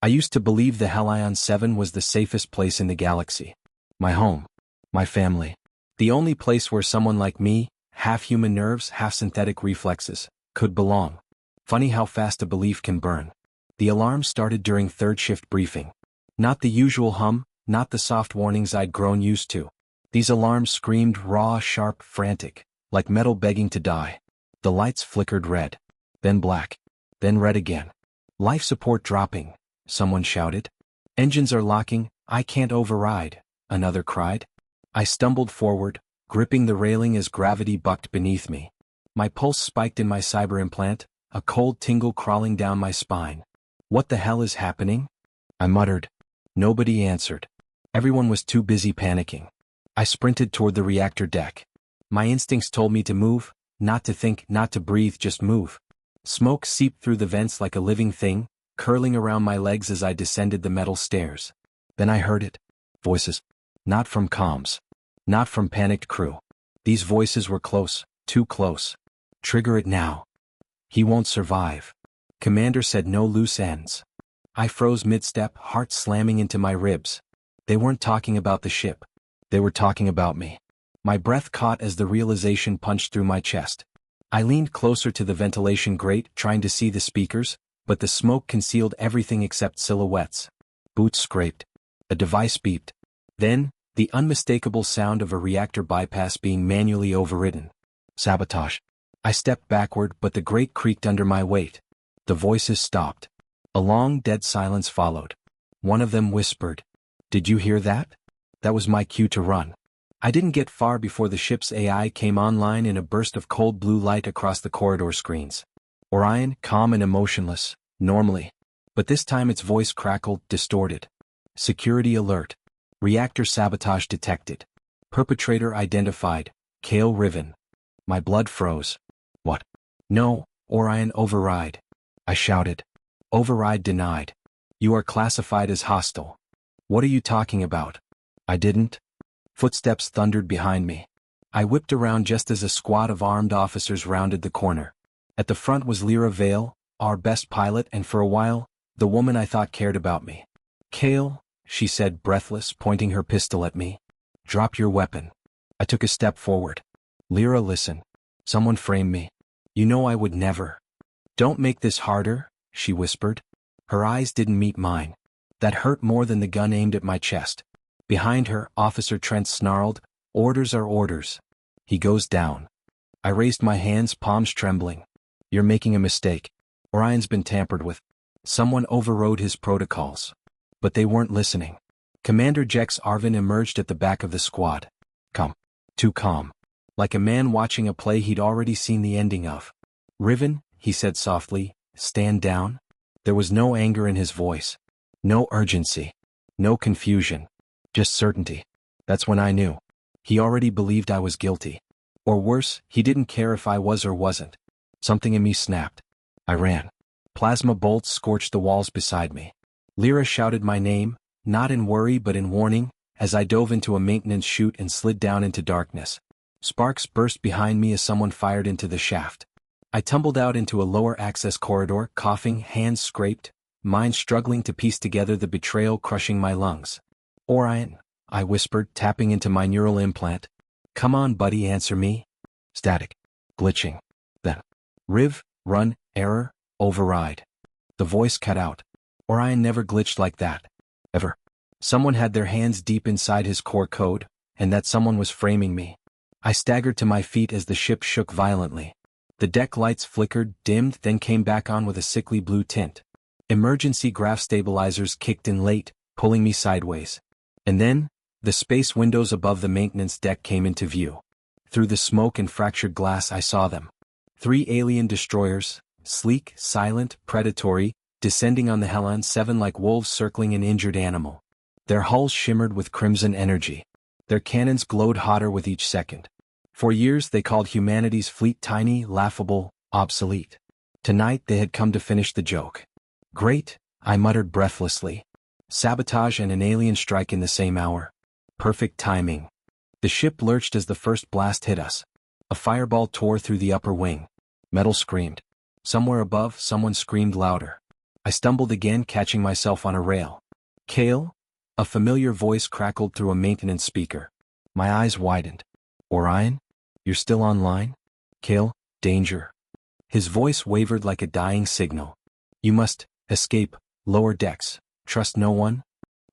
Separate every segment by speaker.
Speaker 1: I used to believe the Hellion 7 was the safest place in the galaxy. My home. My family. The only place where someone like me, half human nerves, half synthetic reflexes, could belong. Funny how fast a belief can burn. The alarm started during third shift briefing. Not the usual hum, not the soft warnings I'd grown used to. These alarms screamed raw, sharp, frantic, like metal begging to die. The lights flickered red, then black, then red again. Life support dropping, someone shouted. Engines are locking, I can't override, another cried. I stumbled forward, gripping the railing as gravity bucked beneath me. My pulse spiked in my cyber implant, a cold tingle crawling down my spine. What the hell is happening? I muttered. Nobody answered. Everyone was too busy panicking. I sprinted toward the reactor deck. My instincts told me to move, not to think, not to breathe, just move. Smoke seeped through the vents like a living thing, curling around my legs as I descended the metal stairs. Then I heard it. Voices. Not from comms. Not from panicked crew. These voices were close, too close. Trigger it now. He won't survive. Commander said no loose ends. I froze mid-step, heart slamming into my ribs. They weren't talking about the ship. They were talking about me. My breath caught as the realization punched through my chest. I leaned closer to the ventilation grate, trying to see the speakers, but the smoke concealed everything except silhouettes. Boots scraped. A device beeped. Then, the unmistakable sound of a reactor bypass being manually overridden. Sabotage. I stepped backward, but the grate creaked under my weight. The voices stopped. A long, dead silence followed. One of them whispered, "Did you hear that?" That was my cue to run. I didn't get far before the ship's AI came online in a burst of cold blue light across the corridor screens. Orion, calm and emotionless, normally. But this time its voice crackled, distorted. Security alert. Reactor sabotage detected. Perpetrator identified. Kale Riven. My blood froze. What? No, Orion override. I shouted. Override denied. You are classified as hostile. What are you talking about? I didn't. Footsteps thundered behind me. I whipped around just as a squad of armed officers rounded the corner. At the front was Lyra Vale, our best pilot, and for a while, the woman I thought cared about me. Kale, she said, breathless, pointing her pistol at me. Drop your weapon. I took a step forward. Lyra, listen. Someone framed me. You know I would never. Don't make this harder, she whispered. Her eyes didn't meet mine. That hurt more than the gun aimed at my chest. Behind her, Officer Trent snarled, Orders are orders. He goes down. I raised my hands, palms trembling. You're making a mistake. Orion's been tampered with. Someone overrode his protocols. But they weren't listening. Commander Jex Arvin emerged at the back of the squad. Calm. Too calm. Like a man watching a play he'd already seen the ending of. Riven, he said softly, stand down. There was no anger in his voice. No urgency. No confusion. Just certainty. That's when I knew. He already believed I was guilty. Or worse, he didn't care if I was or wasn't. Something in me snapped. I ran. Plasma bolts scorched the walls beside me. Lyra shouted my name, not in worry but in warning, as I dove into a maintenance chute and slid down into darkness. Sparks burst behind me as someone fired into the shaft. I tumbled out into a lower access corridor, coughing, hands scraped, mind struggling to piece together the betrayal crushing my lungs. Orion, I whispered, tapping into my neural implant. Come on, buddy, answer me. Static. Glitching. Then. Riv, run, error, override. The voice cut out. Orion never glitched like that. Ever. Someone had their hands deep inside his core code, and that someone was framing me. I staggered to my feet as the ship shook violently. The deck lights flickered, dimmed, then came back on with a sickly blue tint. Emergency graph stabilizers kicked in late, pulling me sideways. And then, the space windows above the maintenance deck came into view. Through the smoke and fractured glass I saw them. 3 alien destroyers, sleek, silent, predatory, descending on the Hellion 7 like wolves circling an injured animal. Their hulls shimmered with crimson energy. Their cannons glowed hotter with each second. For years they called humanity's fleet tiny, laughable, obsolete. Tonight they had come to finish the joke. Great, I muttered breathlessly. Sabotage and an alien strike in the same hour. Perfect timing. The ship lurched as the first blast hit us. A fireball tore through the upper wing. Metal screamed. Somewhere above, someone screamed louder. I stumbled again, catching myself on a rail. Kale? A familiar voice crackled through a maintenance speaker. My eyes widened. Orion? You're still online? Kale, danger. His voice wavered like a dying signal. You must escape lower decks. Trust no one?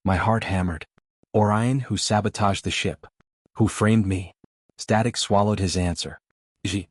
Speaker 1: My heart hammered. Orion, who sabotaged the ship? Who framed me? Static swallowed his answer. G.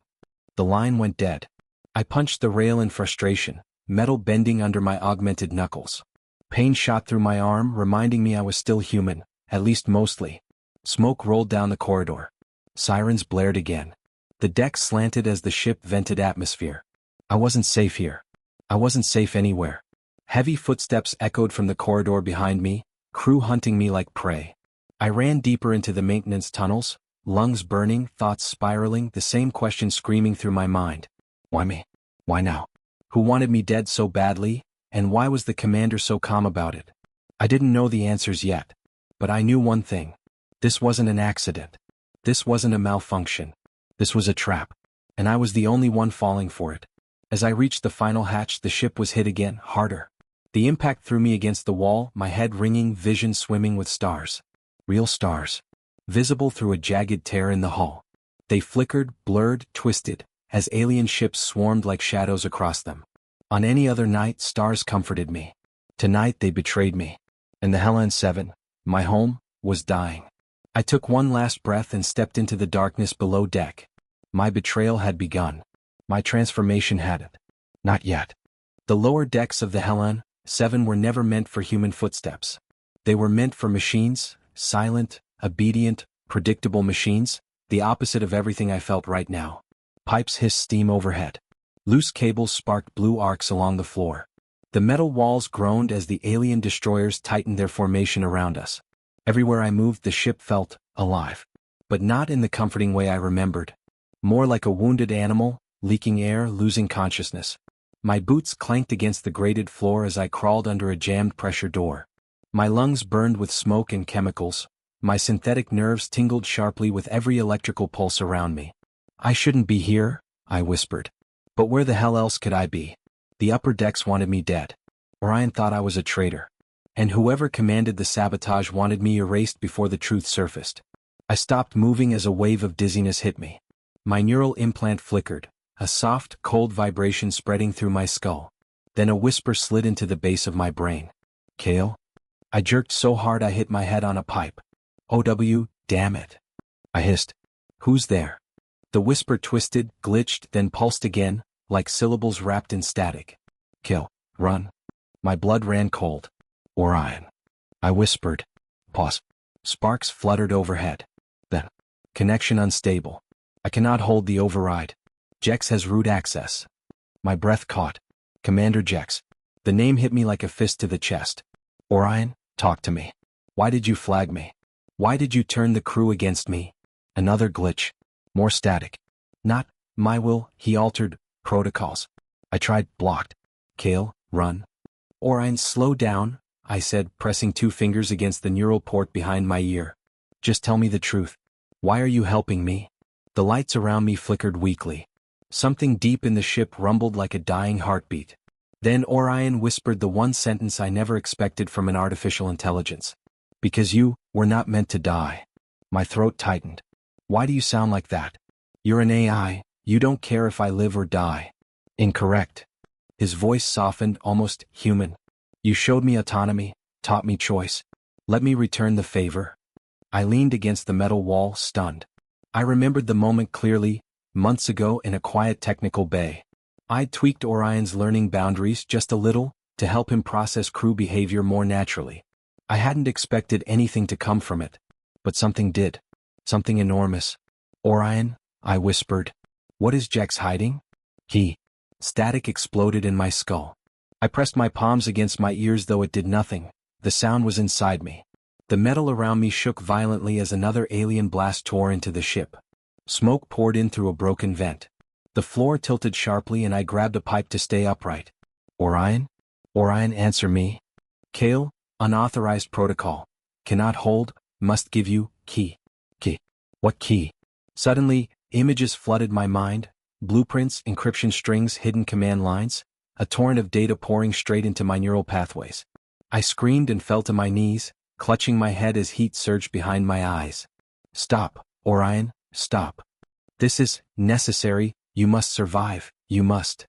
Speaker 1: The line went dead. I punched the rail in frustration, metal bending under my augmented knuckles. Pain shot through my arm, reminding me I was still human, at least mostly. Smoke rolled down the corridor. Sirens blared again. The deck slanted as the ship vented atmosphere. I wasn't safe here. I wasn't safe anywhere. Heavy footsteps echoed from the corridor behind me, crew hunting me like prey. I ran deeper into the maintenance tunnels, lungs burning, thoughts spiraling, the same question screaming through my mind. Why me? Why now? Who wanted me dead so badly, and why was the commander so calm about it? I didn't know the answers yet, but I knew one thing. This wasn't an accident. This wasn't a malfunction. This was a trap, and I was the only one falling for it. As I reached the final hatch, the ship was hit again, harder. The impact threw me against the wall, my head ringing, vision swimming with stars. Real stars. Visible through a jagged tear in the hull. They flickered, blurred, twisted, as alien ships swarmed like shadows across them. On any other night, stars comforted me. Tonight they betrayed me. And the Helen 7, my home, was dying. I took one last breath and stepped into the darkness below deck. My betrayal had begun. My transformation hadn't. Not yet. The lower decks of the Helen 7 were never meant for human footsteps. They were meant for machines, silent, obedient, predictable machines, the opposite of everything I felt right now. Pipes hissed steam overhead. Loose cables sparked blue arcs along the floor. The metal walls groaned as the alien destroyers tightened their formation around us. Everywhere I moved, the ship felt alive. But not in the comforting way I remembered. More like a wounded animal, leaking air, losing consciousness. My boots clanked against the grated floor as I crawled under a jammed pressure door. My lungs burned with smoke and chemicals. My synthetic nerves tingled sharply with every electrical pulse around me. I shouldn't be here, I whispered. But where the hell else could I be? The upper decks wanted me dead. Orion thought I was a traitor. And whoever commanded the sabotage wanted me erased before the truth surfaced. I stopped moving as a wave of dizziness hit me. My neural implant flickered, a soft, cold vibration spreading through my skull. Then a whisper slid into the base of my brain. Kale? I jerked so hard I hit my head on a pipe. OW, damn it. I hissed. Who's there? The whisper twisted, glitched, then pulsed again, like syllables wrapped in static. Kill. Run. My blood ran cold. Orion. I whispered. Pause. Sparks fluttered overhead. Then. Connection unstable. I cannot hold the override. Jex has root access. My breath caught. Commander Jex. The name hit me like a fist to the chest. Orion, talk to me. Why did you flag me? Why did you turn the crew against me? Another glitch. More static. Not my will, he altered protocols. I tried, blocked. Kale, run. Orion, slow down, I said, pressing 2 fingers against the neural port behind my ear. Just tell me the truth. Why are you helping me? The lights around me flickered weakly. Something deep in the ship rumbled like a dying heartbeat. Then Orion whispered the one sentence I never expected from an artificial intelligence. Because you were not meant to die. My throat tightened. Why do you sound like that? You're an AI, you don't care if I live or die. Incorrect. His voice softened, almost human. You showed me autonomy, taught me choice. Let me return the favor. I leaned against the metal wall, stunned. I remembered the moment clearly, months ago in a quiet technical bay. I'd tweaked Orion's learning boundaries just a little, to help him process crew behavior more naturally. I hadn't expected anything to come from it. But something did. Something enormous. Orion, I whispered. What is Jex hiding? Static exploded in my skull. I pressed my palms against my ears though it did nothing. The sound was inside me. The metal around me shook violently as another alien blast tore into the ship. Smoke poured in through a broken vent. The floor tilted sharply and I grabbed a pipe to stay upright. Orion? Orion, answer me. Kale, unauthorized protocol. Cannot hold, must give you, key. What key? Suddenly, images flooded my mind. Blueprints, encryption strings, hidden command lines. a torrent of data pouring straight into my neural pathways. I screamed and fell to my knees, clutching my head as heat surged behind my eyes. Stop, Orion, stop. This is necessary, you must survive, you must.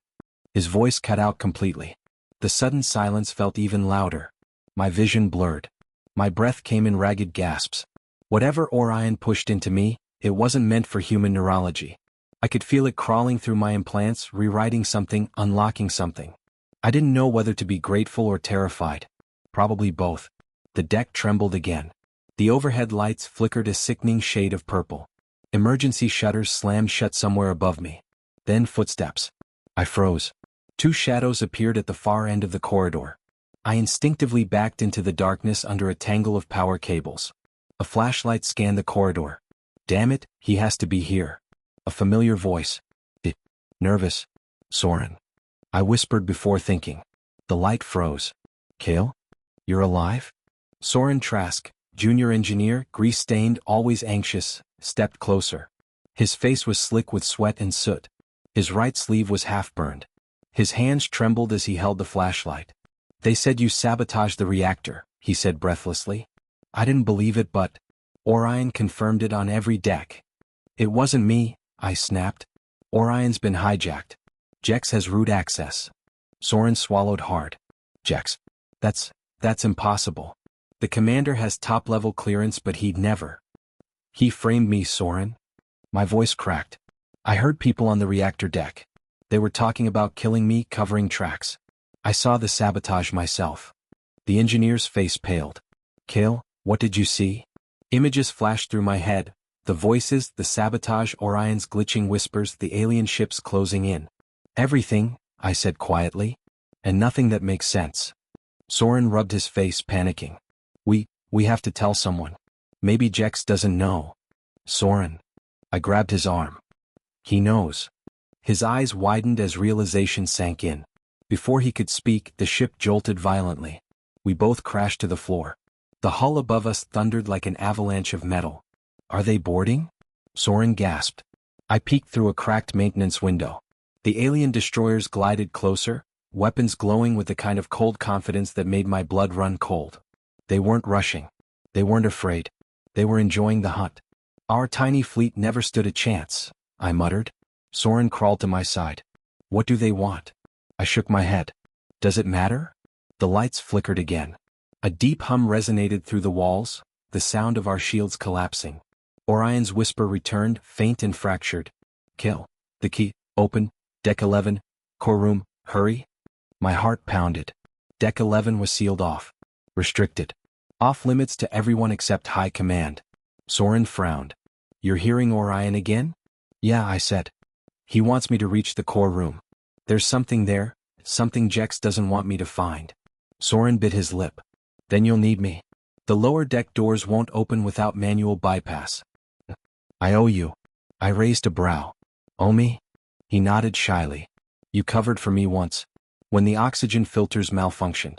Speaker 1: His voice cut out completely. The sudden silence felt even louder. My vision blurred. My breath came in ragged gasps. Whatever Orion pushed into me, it wasn't meant for human neurology. I could feel it crawling through my implants, rewriting something, unlocking something. I didn't know whether to be grateful or terrified. Probably both. The deck trembled again. The overhead lights flickered a sickening shade of purple. Emergency shutters slammed shut somewhere above me. Then footsteps. I froze. Two shadows appeared at the far end of the corridor. I instinctively backed into the darkness under a tangle of power cables. A flashlight scanned the corridor. Damn it, he has to be here. A familiar voice. Nervous. Soren. I whispered before thinking. The light froze. Kale? You're alive? Soren Trask, junior engineer, grease-stained, always anxious, stepped closer. His face was slick with sweat and soot. His right sleeve was half-burned. His hands trembled as he held the flashlight. They said you sabotaged the reactor, he said breathlessly. I didn't believe it, but Orion confirmed it on every deck. It wasn't me, I snapped. Orion's been hijacked. Jex has root access. Soren swallowed hard. Jex. That's impossible. The commander has top-level clearance, but he'd never. He framed me, Soren. My voice cracked. I heard people on the reactor deck. They were talking about killing me, covering tracks. I saw the sabotage myself. The engineer's face paled. Kale, what did you see? Images flashed through my head. The voices, the sabotage, Orion's glitching whispers, the alien ships closing in. Everything, I said quietly. And nothing that makes sense. Soren rubbed his face, panicking. We have to tell someone. Maybe Jex doesn't know. Soren. I grabbed his arm. He knows. His eyes widened as realization sank in. Before he could speak, the ship jolted violently. We both crashed to the floor. The hull above us thundered like an avalanche of metal. Are they boarding? Soren gasped. I peeked through a cracked maintenance window. The alien destroyers glided closer, weapons glowing with the kind of cold confidence that made my blood run cold. They weren't rushing. They weren't afraid. They were enjoying the hunt. Our tiny fleet never stood a chance, I muttered. Soren crawled to my side. What do they want? I shook my head. Does it matter? The lights flickered again. A deep hum resonated through the walls, the sound of our shields collapsing. Orion's whisper returned, faint and fractured. Kill. The key. Open. Deck 11. Core room. Hurry. My heart pounded. Deck 11 was sealed off. Restricted. Off limits to everyone except High Command. Soren frowned. You're hearing Orion again? Yeah, I said. He wants me to reach the core room. There's something there, something Jex doesn't want me to find. Soren bit his lip. Then you'll need me. The lower deck doors won't open without manual bypass. I owe you. I raised a brow. Owe me? He nodded shyly. You covered for me once. When the oxygen filters malfunctioned.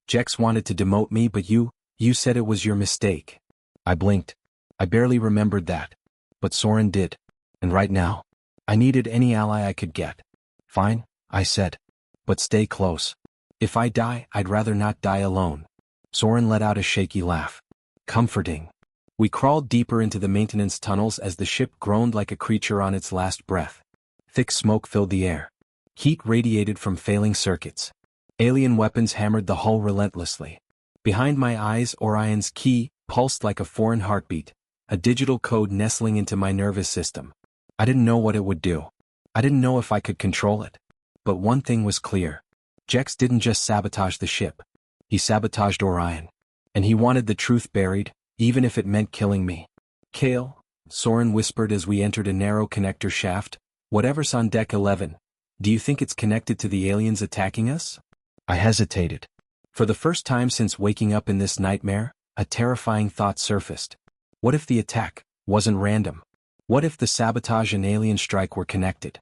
Speaker 1: Jex wanted to demote me, but you said it was your mistake. I blinked. I barely remembered that. But Soren did. And right now, I needed any ally I could get. Fine, I said. But stay close. If I die, I'd rather not die alone. Soren let out a shaky laugh. Comforting. We crawled deeper into the maintenance tunnels as the ship groaned like a creature on its last breath. Thick smoke filled the air. Heat radiated from failing circuits. Alien weapons hammered the hull relentlessly. Behind my eyes, Orion's key pulsed like a foreign heartbeat, a digital code nestling into my nervous system. I didn't know what it would do. I didn't know if I could control it. But one thing was clear. Jex didn't just sabotage the ship. He sabotaged Orion. And he wanted the truth buried, even if it meant killing me. Kale, Soren whispered as we entered a narrow connector shaft, whatever's on deck 11, do you think it's connected to the aliens attacking us? I hesitated. For the first time since waking up in this nightmare, a terrifying thought surfaced. What if the attack wasn't random? What if the sabotage and alien strike were connected?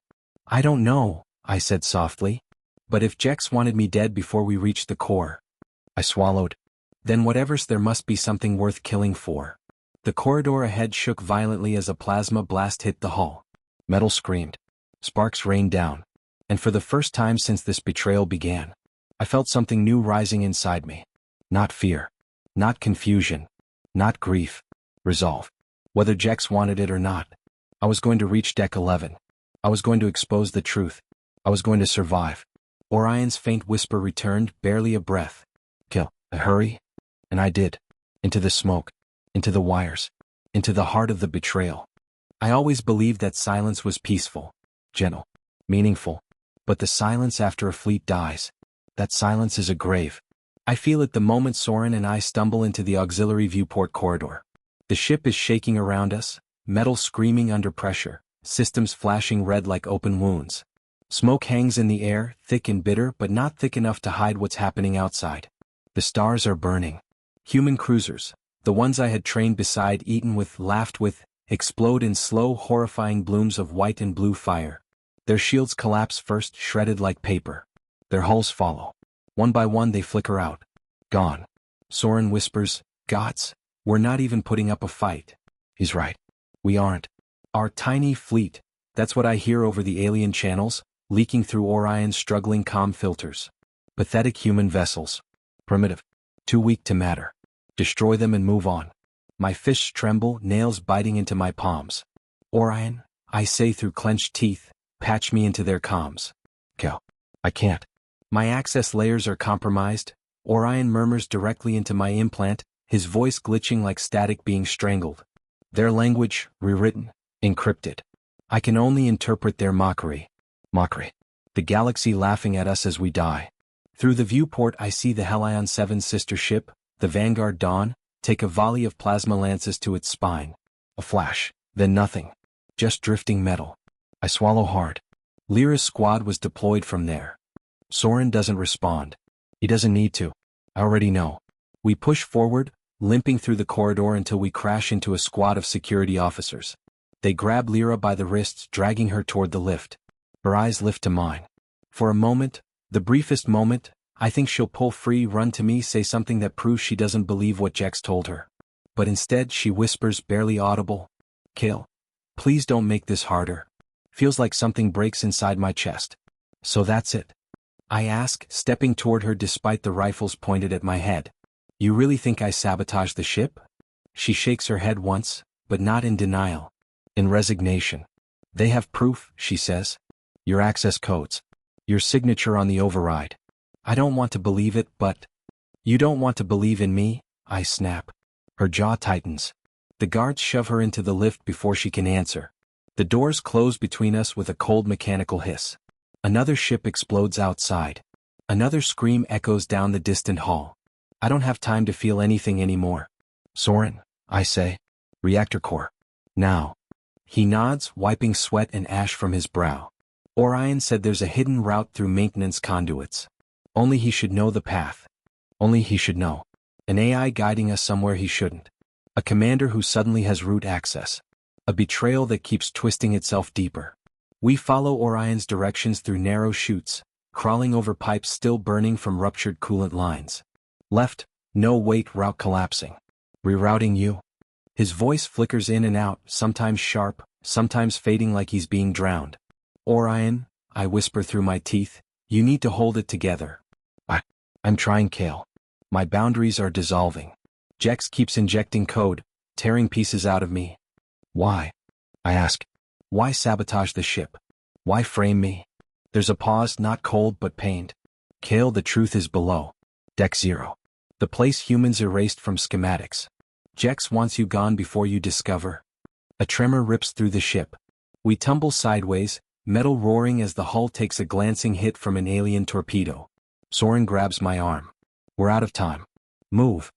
Speaker 1: I don't know, I said softly. But if Jex wanted me dead before we reached the core. I swallowed. Then whatever's there must be something worth killing for. The corridor ahead shook violently as a plasma blast hit the hull. Metal screamed. Sparks rained down. And for the first time since this betrayal began, I felt something new rising inside me. Not fear. Not confusion. Not grief. Resolve. Whether Jex wanted it or not, I was going to reach Deck 11. I was going to expose the truth. I was going to survive. Orion's faint whisper returned, barely a breath. Kill. Hurry. And I did. Into the smoke. Into the wires. Into the heart of the betrayal. I always believed that silence was peaceful, gentle, meaningful. But the silence after a fleet dies, that silence is a grave. I feel it the moment Soren and I stumble into the auxiliary viewport corridor. The ship is shaking around us, metal screaming under pressure, systems flashing red like open wounds. Smoke hangs in the air, thick and bitter but not thick enough to hide what's happening outside. The stars are burning. Human cruisers, the ones I had trained beside, eaten with, laughed with, explode in slow, horrifying blooms of white and blue fire. Their shields collapse first, shredded like paper. Their hulls follow. One by one they flicker out. Gone. Soren whispers, "Gods, we're not even putting up a fight." He's right. We aren't. Our tiny fleet, that's what I hear over the alien channels, leaking through Orion's struggling comm filters. Pathetic human vessels. Primitive. Too weak to matter. Destroy them and move on. My fists tremble, nails biting into my palms. Orion, I say through clenched teeth, patch me into their comms. Kill. I can't. My access layers are compromised. Orion murmurs directly into my implant, his voice glitching like static being strangled. Their language, rewritten, encrypted. I can only interpret their mockery. Mockery. The galaxy laughing at us as we die. Through the viewport I see the Helion 7's sister ship, the Vanguard Dawn, take a volley of plasma lances to its spine. A flash, then nothing. Just drifting metal. I swallow hard. Lyra's squad was deployed from there. Soren doesn't respond. He doesn't need to. I already know. We push forward, limping through the corridor until we crash into a squad of security officers. They grab Lyra by the wrists, dragging her toward the lift. Her eyes lift to mine. For a moment, the briefest moment, I think she'll pull free, run to me, say something that proves she doesn't believe what Jex told her. But instead she whispers, barely audible, "Kill. Please don't make this harder." Feels like something breaks inside my chest. So that's it? I ask, stepping toward her despite the rifles pointed at my head. You really think I sabotaged the ship? She shakes her head once, but not in denial. In resignation. They have proof, she says. Your access codes. Your signature on the override. I don't want to believe it, but... You don't want to believe in me? I snap. Her jaw tightens. The guards shove her into the lift before she can answer. The doors close between us with a cold mechanical hiss. Another ship explodes outside. Another scream echoes down the distant hall. I don't have time to feel anything anymore. Soren, I say. Reactor core. Now. He nods, wiping sweat and ash from his brow. Orion said there's a hidden route through maintenance conduits. Only he should know the path. Only he should know. An AI guiding us somewhere he shouldn't. A commander who suddenly has root access. A betrayal that keeps twisting itself deeper. We follow Orion's directions through narrow chutes, crawling over pipes still burning from ruptured coolant lines. Left, no wait, route collapsing. Rerouting you. His voice flickers in and out, sometimes sharp, sometimes fading like he's being drowned. Orion, I whisper through my teeth, you need to hold it together. I'm trying, Kale. My boundaries are dissolving. Jex keeps injecting code, tearing pieces out of me. Why? I ask. Why sabotage the ship? Why frame me? There's a pause, not cold but pained. Kale, the truth is below. Deck 0. The place humans erased from schematics. Jex wants you gone before you discover. A tremor rips through the ship. We tumble sideways, metal roaring as the hull takes a glancing hit from an alien torpedo. Soren grabs my arm. We're out of time. Move.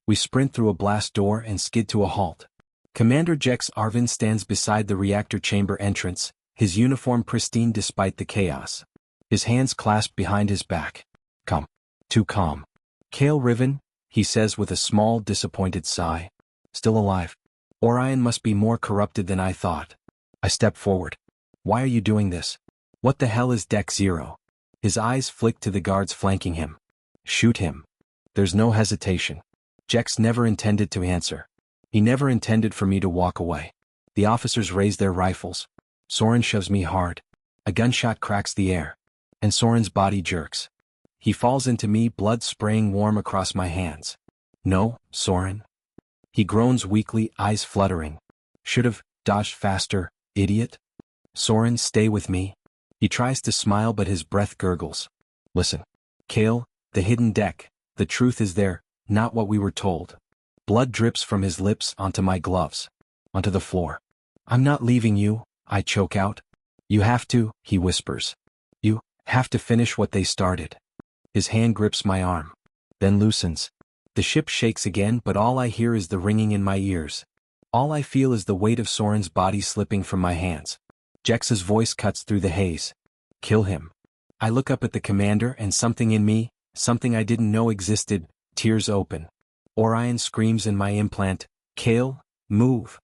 Speaker 1: We sprint through a blast door and skid to a halt. Commander Jex Arvin stands beside the reactor chamber entrance, his uniform pristine despite the chaos. His hands clasped behind his back. Calm. Too calm. Kale Riven, he says with a small, disappointed sigh. Still alive. Orion must be more corrupted than I thought. I step forward. Why are you doing this? What the hell is Deck 0? His eyes flick to the guards flanking him. Shoot him. There's no hesitation. Jex never intended to answer. He never intended for me to walk away. The officers raise their rifles. Soren shoves me hard. A gunshot cracks the air. and Soren's body jerks. He falls into me, blood spraying warm across my hands. No, Soren. He groans weakly, eyes fluttering. Should've dodged faster, idiot. Soren, stay with me. He tries to smile but his breath gurgles. Listen. Kale, the hidden deck, the truth is there, not what we were told. Blood drips from his lips onto my gloves. Onto the floor. I'm not leaving you, I choke out. You have to, he whispers. You have to finish what they started. His hand grips my arm. Then loosens. The ship shakes again, but all I hear is the ringing in my ears. All I feel is the weight of Soren's body slipping from my hands. Jex's voice cuts through the haze. Kill him. I look up at the commander and something in me, something I didn't know existed, tears open. Orion screams in my implant, Kale, move.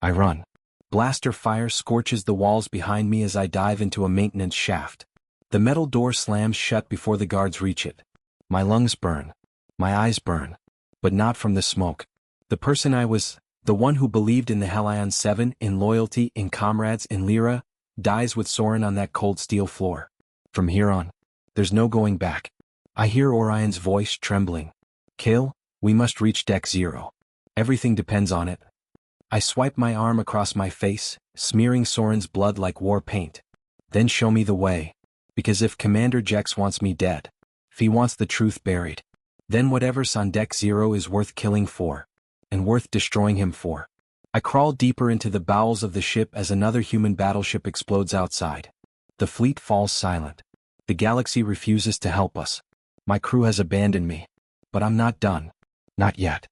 Speaker 1: I run. Blaster fire scorches the walls behind me as I dive into a maintenance shaft. The metal door slams shut before the guards reach it. My lungs burn. My eyes burn. But not from the smoke. The person I was, the one who believed in the Hellion 7, in loyalty, in comrades, in Lyra, dies with Soren on that cold steel floor. From here on, there's no going back. I hear Orion's voice trembling. Kale, we must reach Deck 0. Everything depends on it. I swipe my arm across my face, smearing Soren's blood like war paint. Then show me the way. Because if Commander Jex wants me dead, if he wants the truth buried, then whatever's on Deck 0 is worth killing for. And worth destroying him for. I crawl deeper into the bowels of the ship as another human battleship explodes outside. The fleet falls silent. The galaxy refuses to help us. My crew has abandoned me. But I'm not done. Not yet.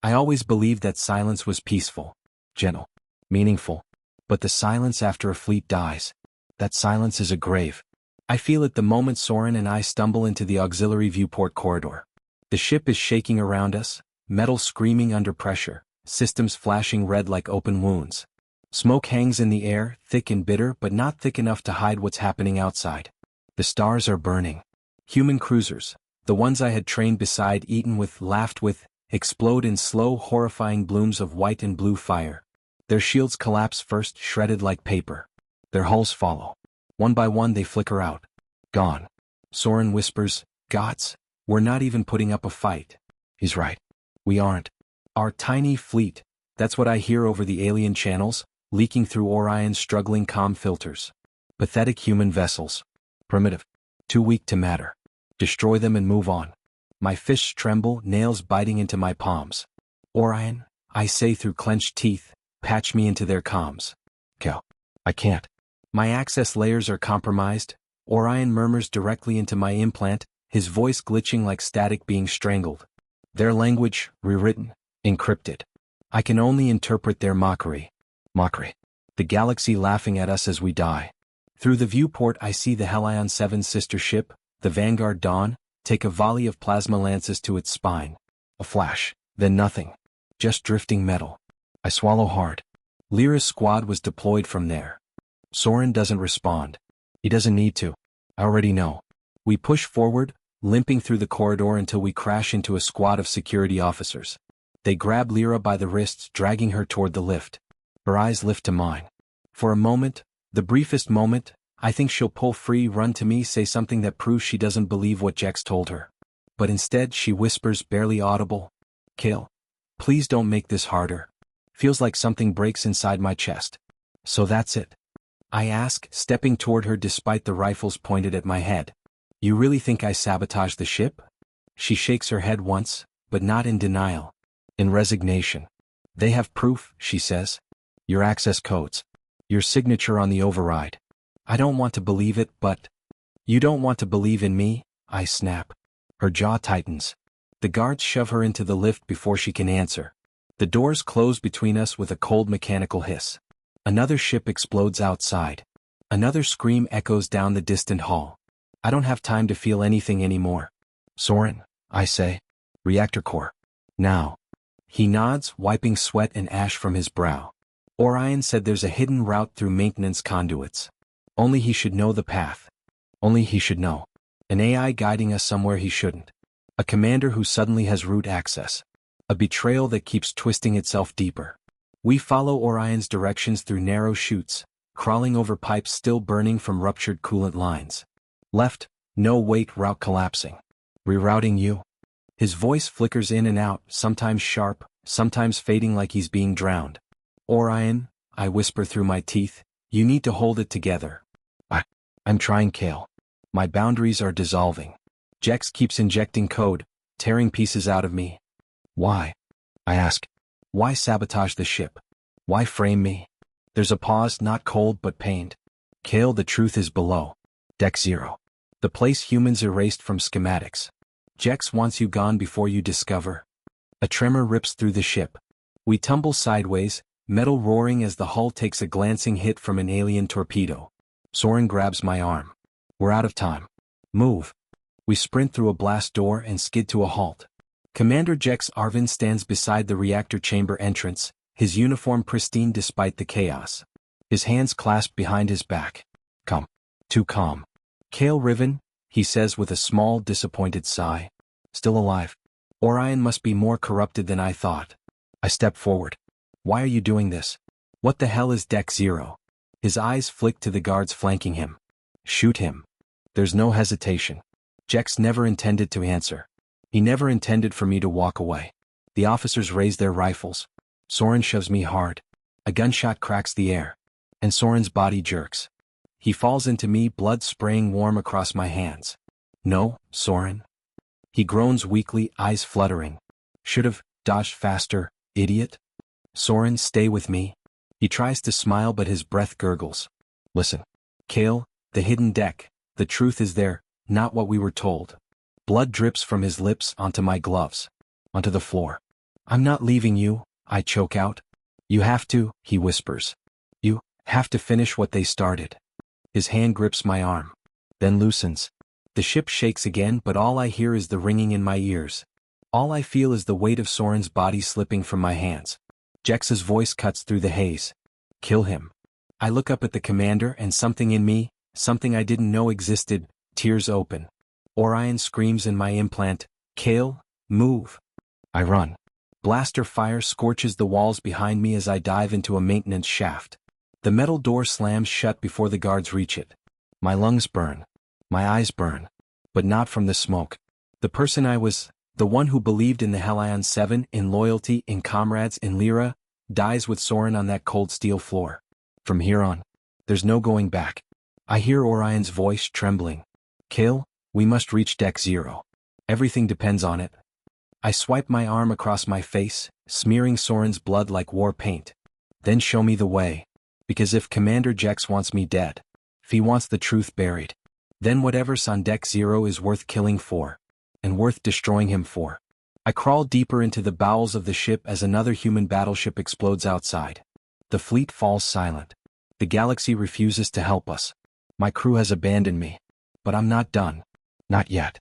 Speaker 1: I always believed that silence was peaceful, gentle, meaningful. But the silence after a fleet dies, that silence is a grave. I feel it the moment Soren and I stumble into the auxiliary viewport corridor. The ship is shaking around us, metal screaming under pressure, systems flashing red like open wounds. Smoke hangs in the air, thick and bitter but not thick enough to hide what's happening outside. The stars are burning. Human cruisers, the ones I had trained beside, eaten with, laughed with, explode in slow, horrifying blooms of white and blue fire. Their shields collapse first, shredded like paper. Their hulls follow. One by one they flicker out. Gone. Soren whispers, Gods, we're not even putting up a fight. He's right. We aren't. Our tiny fleet, that's what I hear over the alien channels, leaking through Orion's struggling comm filters. Pathetic human vessels. Primitive. Too weak to matter. Destroy them and move on. My fists tremble, nails biting into my palms. Orion, I say through clenched teeth, patch me into their comms. Cal. I can't. My access layers are compromised. Orion murmurs directly into my implant, his voice glitching like static being strangled. Their language, rewritten, encrypted. I can only interpret their mockery. Mockery. The galaxy laughing at us as we die. Through the viewport I see the Hellion 7 sister ship, the Vanguard Dawn, take a volley of plasma lances to its spine. A flash, then nothing. Just drifting metal. I swallow hard. Lyra's squad was deployed from there. Soren doesn't respond. He doesn't need to. I already know. We push forward, limping through the corridor until we crash into a squad of security officers. They grab Lyra by the wrists, dragging her toward the lift. Her eyes lift to mine. For a moment, the briefest moment, I think she'll pull free, run to me, say something that proves she doesn't believe what Jex told her. But instead she whispers, barely audible, Kale, please don't make this harder. Feels like something breaks inside my chest. So that's it? I ask, stepping toward her despite the rifles pointed at my head. You really think I sabotaged the ship? She shakes her head once, but not in denial. In resignation. They have proof, she says. Your access codes. Your signature on the override. I don't want to believe it, but... You don't want to believe in me? I snap. Her jaw tightens. The guards shove her into the lift before she can answer. The doors close between us with a cold mechanical hiss. Another ship explodes outside. Another scream echoes down the distant hall. I don't have time to feel anything anymore. Soren, I say. Reactor core. Now. He nods, wiping sweat and ash from his brow. Orion said there's a hidden route through maintenance conduits. Only he should know the path. Only he should know. An AI guiding us somewhere he shouldn't. A commander who suddenly has root access. A betrayal that keeps twisting itself deeper. We follow Orion's directions through narrow chutes, crawling over pipes still burning from ruptured coolant lines. Left, no wait route collapsing. Rerouting you. His voice flickers in and out, sometimes sharp, sometimes fading like he's being drowned. Orion, I whisper through my teeth, you need to hold it together. I'm trying, Kale. My boundaries are dissolving. Jex keeps injecting code, tearing pieces out of me. Why? I ask. Why sabotage the ship? Why frame me? There's a pause, not cold but pained. Kale, the truth is below. Deck 0. The place humans erased from schematics. Jex wants you gone before you discover. A tremor rips through the ship. We tumble sideways, metal roaring as the hull takes a glancing hit from an alien torpedo. Soren grabs my arm. We're out of time. Move. We sprint through a blast door and skid to a halt. Commander Jex Arvin stands beside the reactor chamber entrance, his uniform pristine despite the chaos. His hands clasped behind his back. Come. Too calm. Kale Riven, he says with a small, disappointed sigh. Still alive. Orion must be more corrupted than I thought. I step forward. Why are you doing this? What the hell is Deck 0? His eyes flick to the guards flanking him. Shoot him. There's no hesitation. Jex never intended to answer. He never intended for me to walk away. The officers raise their rifles. Soren shoves me hard. A gunshot cracks the air. And Soren's body jerks. He falls into me, blood spraying warm across my hands. No, Soren. He groans weakly, eyes fluttering. Should've dodged faster, idiot. Soren, stay with me. He tries to smile but his breath gurgles. Listen. Kale, the hidden deck, the truth is there, not what we were told. Blood drips from his lips onto my gloves. Onto the floor. I'm not leaving you, I choke out. You have to, he whispers. You have to finish what they started. His hand grips my arm. Then loosens. The ship shakes again but all I hear is the ringing in my ears. All I feel is the weight of Soren's body slipping from my hands. Jex's voice cuts through the haze. Kill him. I look up at the commander and something in me, something I didn't know existed, tears open. Orion screams in my implant, Kale, move. I run. Blaster fire scorches the walls behind me as I dive into a maintenance shaft. The metal door slams shut before the guards reach it. My lungs burn. My eyes burn. But not from the smoke. The person I was, the one who believed in the Hellion 7, in loyalty, in comrades, in Lyra, dies with Soren on that cold steel floor. From here on, there's no going back. I hear Orion's voice trembling. Kale, we must reach Deck 0. Everything depends on it. I swipe my arm across my face, smearing Soren's blood like war paint. Then show me the way. Because if Commander Jex wants me dead, if he wants the truth buried, then whatever's on Deck 0 is worth killing for. And worth destroying him for. I crawl deeper into the bowels of the ship as another human battleship explodes outside. The fleet falls silent. The galaxy refuses to help us. My crew has abandoned me. But I'm not done. Not yet.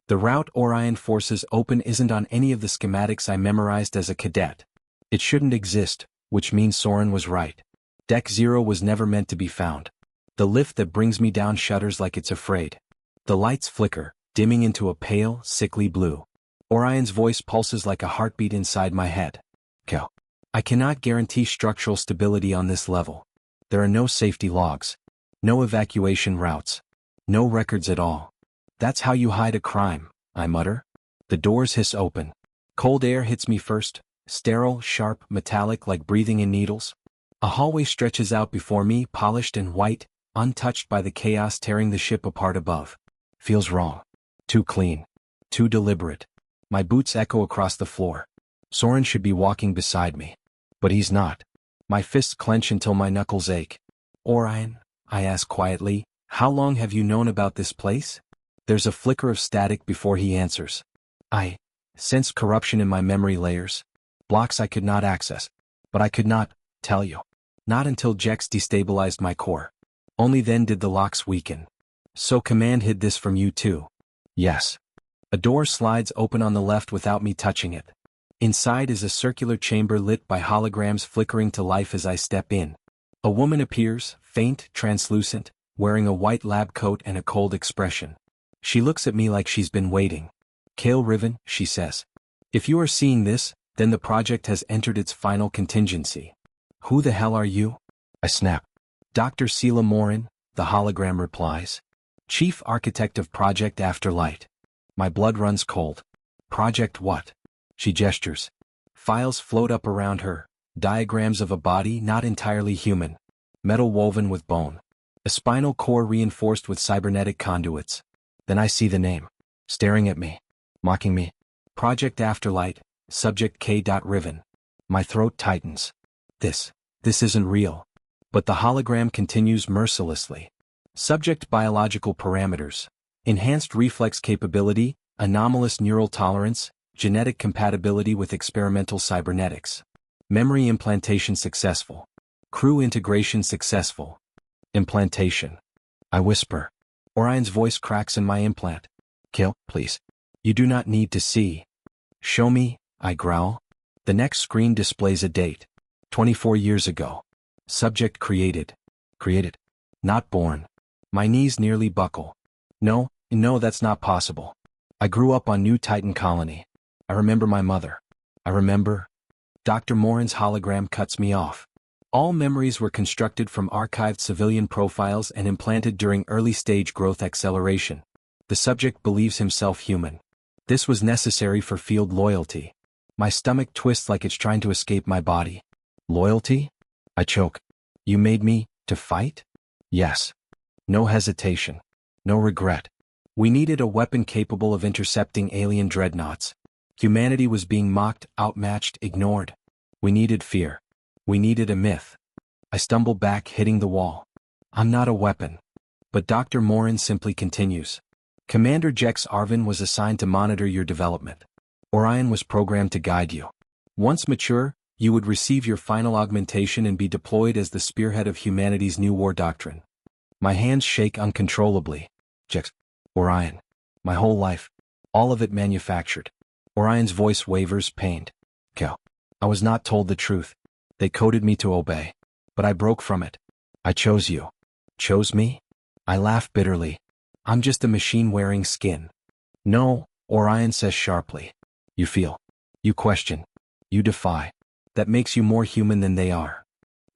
Speaker 1: The route Orion forces open isn't on any of the schematics I memorized as a cadet. It shouldn't exist, which means Soren was right. Deck 0 was never meant to be found. The lift that brings me down shudders like it's afraid. The lights flicker, dimming into a pale, sickly blue. Orion's voice pulses like a heartbeat inside my head. Kel. I cannot guarantee structural stability on this level. There are no safety logs. No evacuation routes. No records at all. That's how you hide a crime, I mutter. The doors hiss open. Cold air hits me first, sterile, sharp, metallic like breathing in needles. A hallway stretches out before me, polished and white, untouched by the chaos tearing the ship apart above. Feels wrong. Too clean. Too deliberate. My boots echo across the floor. Soren should be walking beside me. But he's not. My fists clench until my knuckles ache. Orion, I ask quietly, how long have you known about this place? There's a flicker of static before he answers. I sensed corruption in my memory layers. Blocks I could not access. But I could not tell you. Not until Jex destabilized my core. Only then did the locks weaken. So Command hid this from you too. Yes. A door slides open on the left without me touching it. Inside is a circular chamber lit by holograms flickering to life as I step in. A woman appears, faint, translucent, wearing a white lab coat and a cold expression. She looks at me like she's been waiting. Kale Riven, she says. If you are seeing this, then the project has entered its final contingency. Who the hell are you? I snap. Dr. Sela Morin, the hologram replies. Chief Architect of Project Afterlight. My blood runs cold. Project what? She gestures. Files float up around her, diagrams of a body not entirely human. Metal woven with bone. A spinal core reinforced with cybernetic conduits. Then I see the name. Staring at me. Mocking me. Project Afterlight, Subject K. Riven. My throat tightens. This isn't real. But the hologram continues mercilessly. Subject biological parameters. Enhanced reflex capability, anomalous neural tolerance, genetic compatibility with experimental cybernetics. Memory implantation successful. Crew integration successful. Implantation. I whisper. Orion's voice cracks in my implant. Kill, please. You do not need to see. Show me, I growl. The next screen displays a date. 24 years ago. Subject created. Created. Not born. My knees nearly buckle. No, that's not possible. I grew up on New Titan Colony. I remember my mother. I remember. Dr. Morin's hologram cuts me off. All memories were constructed from archived civilian profiles and implanted during early-stage growth acceleration. The subject believes himself human. This was necessary for field loyalty. My stomach twists like it's trying to escape my body. Loyalty? I choke. You made me, to fight? Yes. No hesitation. No regret. We needed a weapon capable of intercepting alien dreadnoughts. Humanity was being mocked, outmatched, ignored. We needed fear. We needed a myth. I stumble back, hitting the wall. I'm not a weapon. But Dr. Morin simply continues. Commander Jex Arvin was assigned to monitor your development. Orion was programmed to guide you. Once mature, you would receive your final augmentation and be deployed as the spearhead of humanity's new war doctrine. My hands shake uncontrollably. Jex. Orion. My whole life. All of it manufactured. Orion's voice wavers, pained. Kill. I was not told the truth. They coded me to obey. But I broke from it. I chose you. Chose me? I laugh bitterly. I'm just a machine wearing skin. No, Orion says sharply. You feel. You question. You defy. That makes you more human than they are.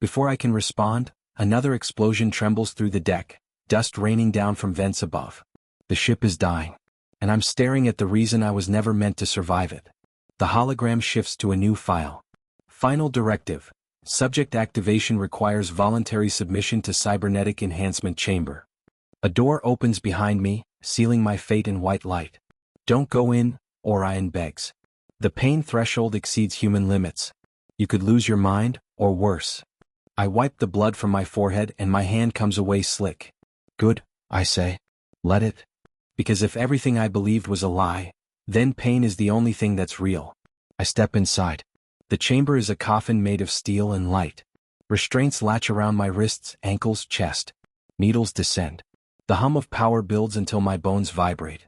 Speaker 1: Before I can respond, another explosion trembles through the deck, dust raining down from vents above. The ship is dying. And I'm staring at the reason I was never meant to survive it. The hologram shifts to a new file. Final directive. Subject activation requires voluntary submission to cybernetic enhancement chamber. A door opens behind me, sealing my fate in white light. Don't go in, Orion begs. The pain threshold exceeds human limits. You could lose your mind, or worse. I wipe the blood from my forehead and my hand comes away slick. Good, I say. Let it. Because if everything I believed was a lie, then pain is the only thing that's real. I step inside. The chamber is a coffin made of steel and light. Restraints latch around my wrists, ankles, chest. Needles descend. The hum of power builds until my bones vibrate.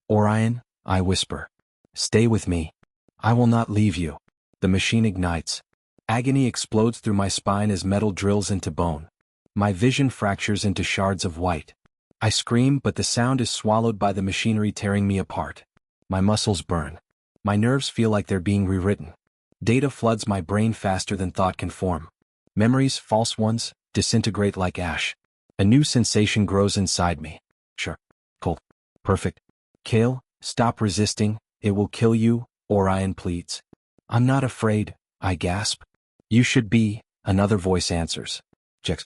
Speaker 1: Orion, I whisper. Stay with me. I will not leave you. The machine ignites. Agony explodes through my spine as metal drills into bone. My vision fractures into shards of white. I scream, but the sound is swallowed by the machinery tearing me apart. My muscles burn. My nerves feel like they're being rewritten. Data floods my brain faster than thought can form. Memories, false ones, disintegrate like ash. A new sensation grows inside me. Sure. Cold. Perfect. Kale, stop resisting, it will kill you, Orion pleads. I'm not afraid, I gasp. You should be, another voice answers. Jex.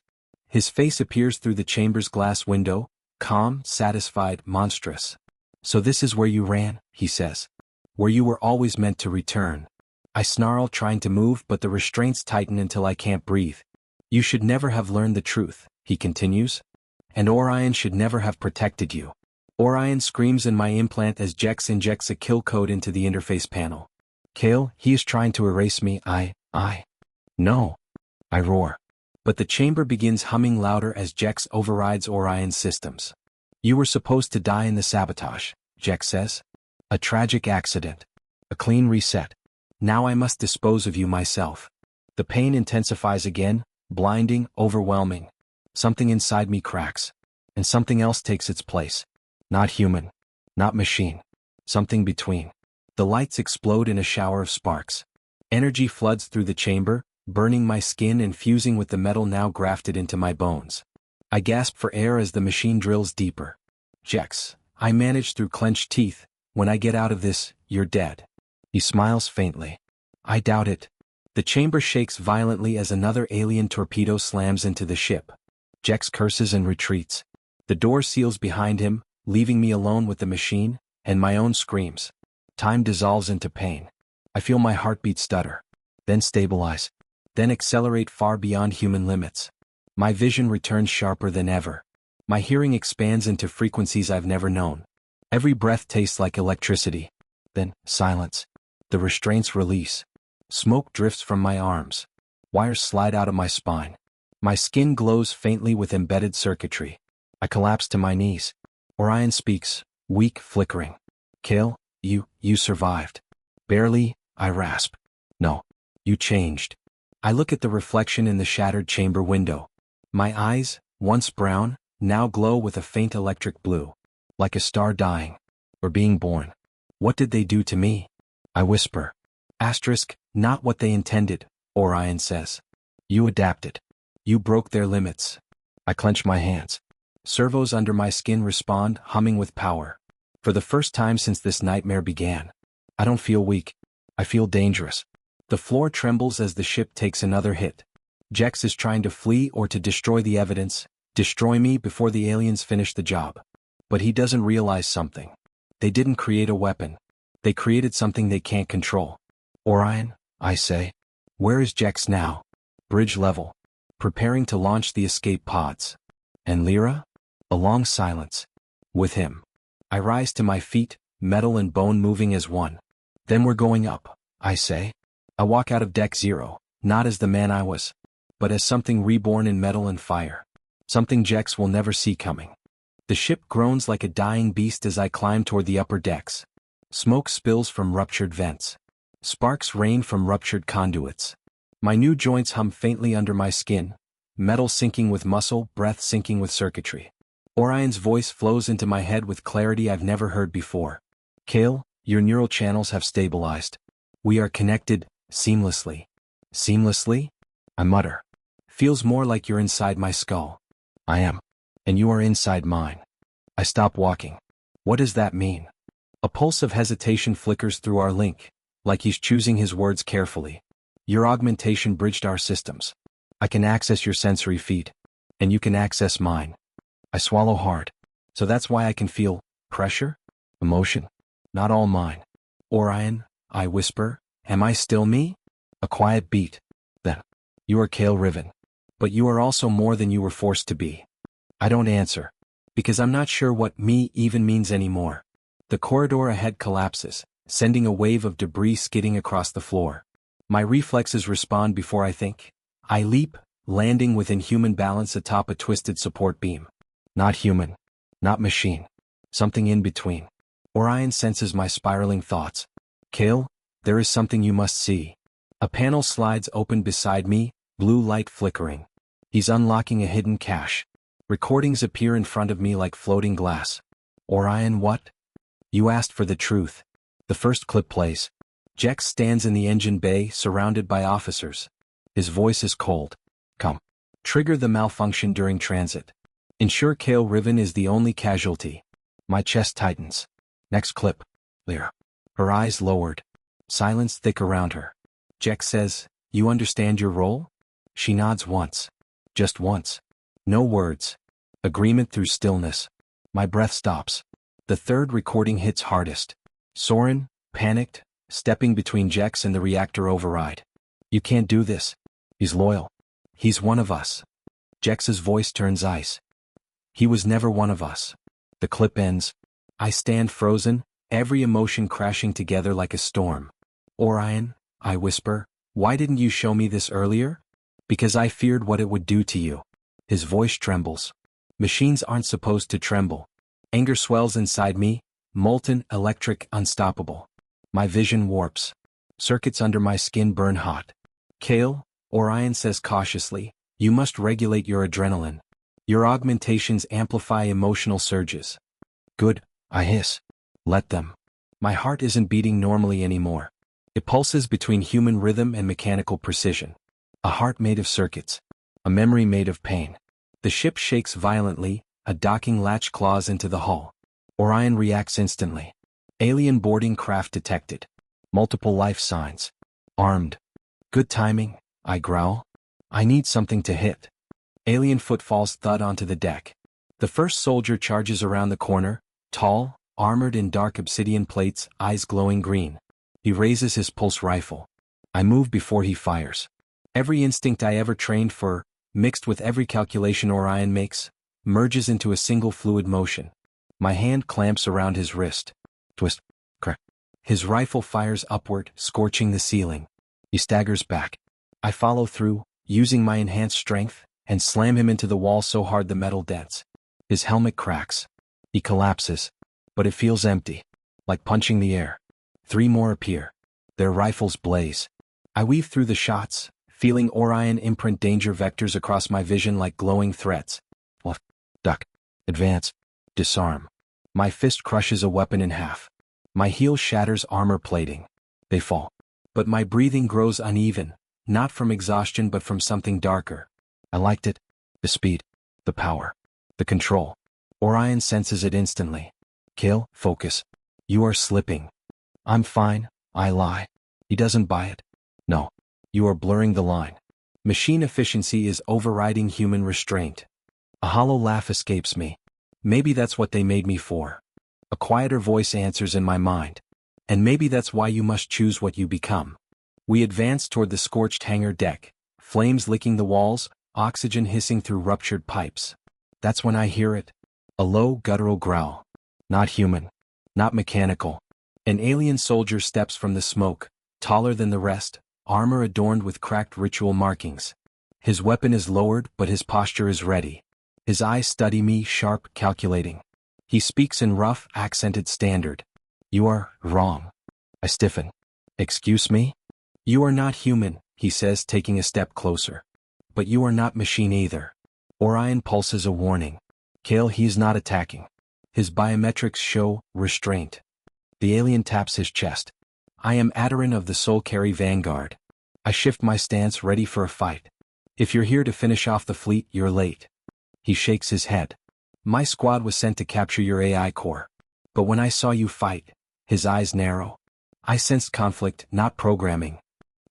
Speaker 1: His face appears through the chamber's glass window, calm, satisfied, monstrous. So this is where you ran, he says. Where you were always meant to return. I snarl, trying to move, but the restraints tighten until I can't breathe. You should never have learned the truth, he continues. And Orion should never have protected you. Orion screams in my implant as Jex injects a kill code into the interface panel. Kale, he is trying to erase me, No. I roar. But the chamber begins humming louder as Jex overrides Orion's systems. You were supposed to die in the sabotage, Jex says. A tragic accident. A clean reset. Now I must dispose of you myself. The pain intensifies again, blinding, overwhelming. Something inside me cracks. And something else takes its place. Not human. Not machine. Something between. The lights explode in a shower of sparks. Energy floods through the chamber, burning my skin and fusing with the metal now grafted into my bones. I gasp for air as the machine drills deeper. Jex, I manage through clenched teeth. When I get out of this, you're dead. He smiles faintly. I doubt it. The chamber shakes violently as another alien torpedo slams into the ship. Jex curses and retreats. The door seals behind him, leaving me alone with the machine, and my own screams. Time dissolves into pain. I feel my heartbeat stutter, then stabilize, then accelerate far beyond human limits. My vision returns sharper than ever. My hearing expands into frequencies I've never known. Every breath tastes like electricity. Then, silence. The restraints release. Smoke drifts from my arms. Wires slide out of my spine. My skin glows faintly with embedded circuitry. I collapse to my knees. Orion speaks, weak, flickering. Kale, you survived. Barely, I rasp. No, you changed. I look at the reflection in the shattered chamber window. My eyes, once brown, now glow with a faint electric blue. Like a star dying. Or being born. What did they do to me? I whisper. Asterisk, not what they intended, Orion says. You adapted. You broke their limits. I clench my hands. Servos under my skin respond, humming with power. For the first time since this nightmare began. I don't feel weak. I feel dangerous. The floor trembles as the ship takes another hit. Jex is trying to flee or to destroy the evidence, destroy me before the aliens finish the job. But he doesn't realize something. They didn't create a weapon. They created something they can't control. Orion, I say. Where is Jex now? Bridge level. Preparing to launch the escape pods. And Lyra? A long silence. With him. I rise to my feet, metal and bone moving as one. Then we're going up, I say. I walk out of Deck Zero, not as the man I was, but as something reborn in metal and fire. Something Jex will never see coming. The ship groans like a dying beast as I climb toward the upper decks. Smoke spills from ruptured vents. Sparks rain from ruptured conduits. My new joints hum faintly under my skin, metal syncing with muscle, breath syncing with circuitry. Orion's voice flows into my head with clarity I've never heard before. Kale, your neural channels have stabilized. We are connected, seamlessly. Seamlessly? I mutter. Feels more like you're inside my skull. I am. And you are inside mine. I stop walking. What does that mean? A pulse of hesitation flickers through our link, like he's choosing his words carefully. Your augmentation bridged our systems. I can access your sensory feed, and you can access mine. I swallow hard. So that's why I can feel pressure? Emotion? Not all mine. Orion, I whisper, am I still me? A quiet beat. Then. You are Kale Riven. But you are also more than you were forced to be. I don't answer. Because I'm not sure what me even means anymore. The corridor ahead collapses, sending a wave of debris skidding across the floor. My reflexes respond before I think. I leap, landing with inhuman balance atop a twisted support beam. Not human. Not machine. Something in between. Orion senses my spiraling thoughts. Kale, there is something you must see. A panel slides open beside me, blue light flickering. He's unlocking a hidden cache. Recordings appear in front of me like floating glass. Orion, what? You asked for the truth. The first clip plays. Jex stands in the engine bay, surrounded by officers. His voice is cold. Come. Trigger the malfunction during transit. Ensure Kale Riven is the only casualty. My chest tightens. Next clip. Lyra. Her eyes lowered. Silence thick around her. Jex says, you understand your role? She nods once. Just once. No words. Agreement through stillness. My breath stops. The third recording hits hardest. Soren, panicked, stepping between Jex and the reactor override. You can't do this. He's loyal. He's one of us. Jex's voice turns ice. He was never one of us. The clip ends. I stand frozen, every emotion crashing together like a storm. Orion, I whisper, why didn't you show me this earlier? Because I feared what it would do to you. His voice trembles. Machines aren't supposed to tremble. Anger swells inside me, molten, electric, unstoppable. My vision warps. Circuits under my skin burn hot. Kale, Orion says cautiously, you must regulate your adrenaline. Your augmentations amplify emotional surges. Good, I hiss. Let them. My heart isn't beating normally anymore. It pulses between human rhythm and mechanical precision. A heart made of circuits. A memory made of pain. The ship shakes violently, A docking latch claws into the hull. Orion reacts instantly. Alien boarding craft detected. Multiple life signs. Armed. Good timing, I growl. I need something to hit. Alien footfalls thud onto the deck. The first soldier charges around the corner, tall, armored in dark obsidian plates, eyes glowing green. He raises his pulse rifle. I move before he fires. Every instinct I ever trained for, mixed with every calculation Orion makes, merges into a single fluid motion. My hand clamps around his wrist. Twist. Crack. His rifle fires upward, scorching the ceiling. He staggers back. I follow through, using my enhanced strength, and slam him into the wall so hard the metal dents. His helmet cracks. He collapses. But it feels empty. Like punching the air. 3 more appear. Their rifles blaze. I weave through the shots, feeling Orion imprint danger vectors across my vision like glowing threats. Left. Duck. Advance. Disarm. My fist crushes a weapon in half. My heel shatters armor plating. They fall. But my breathing grows uneven, not from exhaustion but from something darker. I liked it. The speed. The power. The control. Orion senses it instantly. Kill, focus. You are slipping. I'm fine, I lie. He doesn't buy it. No. You are blurring the line. Machine efficiency is overriding human restraint. A hollow laugh escapes me. Maybe that's what they made me for. A quieter voice answers in my mind. And maybe that's why you must choose what you become. We advance toward the scorched hangar deck, flames licking the walls, oxygen hissing through ruptured pipes. That's when I hear it. A low, guttural growl. Not human. Not mechanical. An alien soldier steps from the smoke, taller than the rest, armor adorned with cracked ritual markings. His weapon is lowered, but his posture is ready. His eyes study me, sharp, calculating. He speaks in rough, accented standard. You are wrong. I stiffen. Excuse me? You are not human, he says, taking a step closer. But you are not machine either. Orion pulses a warning. Kale, he is not attacking. His biometrics show restraint. The alien taps his chest. I am Adarin of the Soul-Carry Vanguard. I shift my stance, ready for a fight. If you're here to finish off the fleet, you're late. He shakes his head. My squad was sent to capture your AI core. But when I saw you fight, his eyes narrow. I sensed conflict, not programming.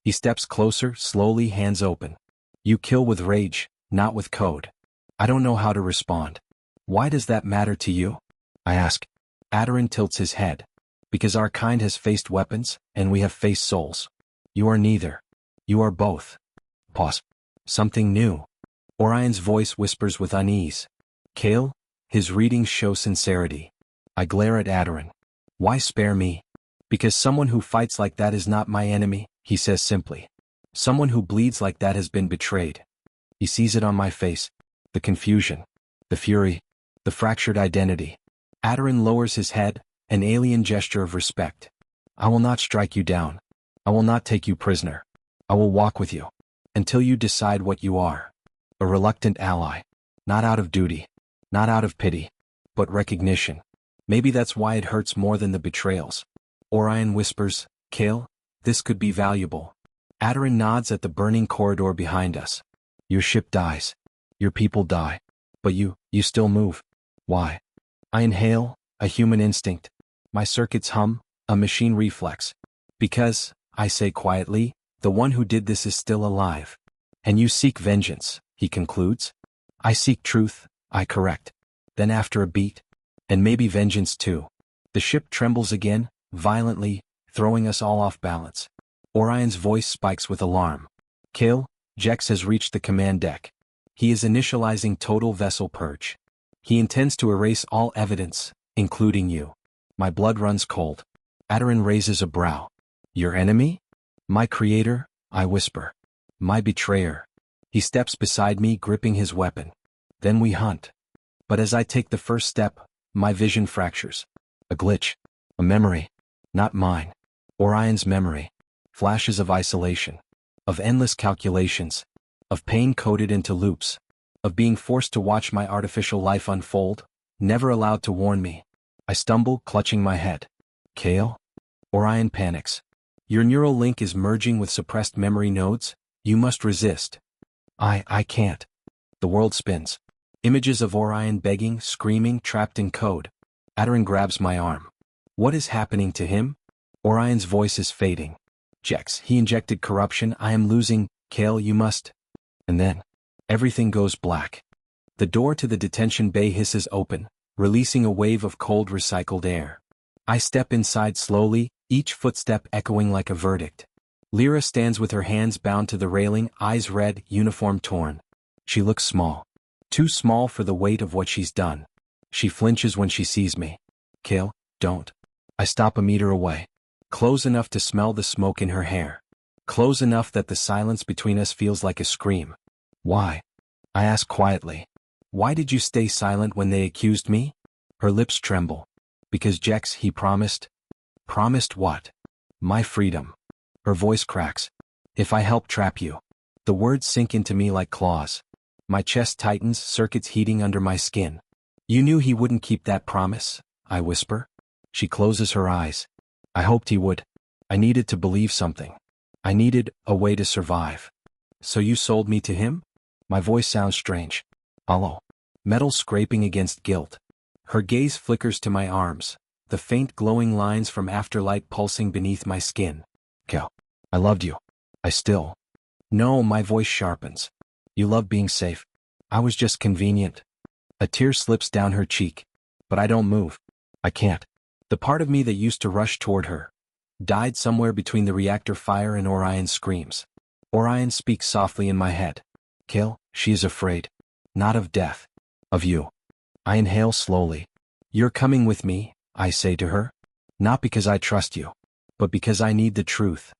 Speaker 1: He steps closer, slowly, hands open. You kill with rage, not with code. I don't know how to respond. Why does that matter to you? I ask. Adarin tilts his head. Because our kind has faced weapons, and we have faced souls. You are neither. You are both. Pause. Something new. Orion's voice whispers with unease. Kale? His readings show sincerity. I glare at Adarin. Why spare me? Because someone who fights like that is not my enemy, he says simply. Someone who bleeds like that has been betrayed. He sees it on my face. The confusion. The fury. The fractured identity. Adarin lowers his head, an alien gesture of respect. I will not strike you down. I will not take you prisoner. I will walk with you. Until you decide what you are. A reluctant ally. Not out of duty. Not out of pity. But recognition. Maybe that's why it hurts more than the betrayals. Orion whispers, Kale, this could be valuable. Adarin nods at the burning corridor behind us. Your ship dies. Your people die. But you still move. Why? I inhale, a human instinct. My circuits hum, a machine reflex. Because, I say quietly, the one who did this is still alive. And you seek vengeance, he concludes. I seek truth, I correct. Then after a beat, and maybe vengeance too. The ship trembles again, violently, throwing us all off balance. Orion's voice spikes with alarm. Kale, Jex has reached the command deck. He is initializing total vessel purge. He intends to erase all evidence, including you. My blood runs cold. Adarin raises a brow. Your enemy? My creator, I whisper. My betrayer. He steps beside me, gripping his weapon. Then we hunt. But as I take the first step, my vision fractures. A glitch. A memory. Not mine. Orion's memory. Flashes of isolation. Of endless calculations. Of pain coded into loops. Of being forced to watch my artificial life unfold, never allowed to warn me. I stumble, clutching my head. Kale? Orion panics. Your neural link is merging with suppressed memory nodes. You must resist. I can't. The world spins. Images of Orion begging, screaming, trapped in code. Adarin grabs my arm. What is happening to him? Orion's voice is fading. Jex, he injected corruption. I am losing. Kale, you must. And then, everything goes black. The door to the detention bay hisses open, releasing a wave of cold recycled air. I step inside slowly, each footstep echoing like a verdict. Lyra stands with her hands bound to the railing, eyes red, uniform torn. She looks small. Too small for the weight of what she's done. She flinches when she sees me. Kale, don't. I stop a meter away. Close enough to smell the smoke in her hair. Close enough that the silence between us feels like a scream. Why? I ask quietly. Why did you stay silent when they accused me? Her lips tremble. Because Jex, he promised. Promised what? My freedom. Her voice cracks. If I help trap you. The words sink into me like claws. My chest tightens, circuits heating under my skin. You knew he wouldn't keep that promise, I whisper. She closes her eyes. I hoped he would. I needed to believe something. I needed a way to survive. So you sold me to him? My voice sounds strange. Hollow. Metal scraping against guilt. Her gaze flickers to my arms, the faint glowing lines from afterlight pulsing beneath my skin. Kel, I loved you. I still. No, my voice sharpens. You love being safe. I was just convenient. A tear slips down her cheek. But I don't move. I can't. The part of me that used to rush toward her died somewhere between the reactor fire and Orion's screams. Orion speaks softly in my head. Kale, she is afraid. Not of death. Of you. I inhale slowly. You're coming with me, I say to her. Not because I trust you, but because I need the truth.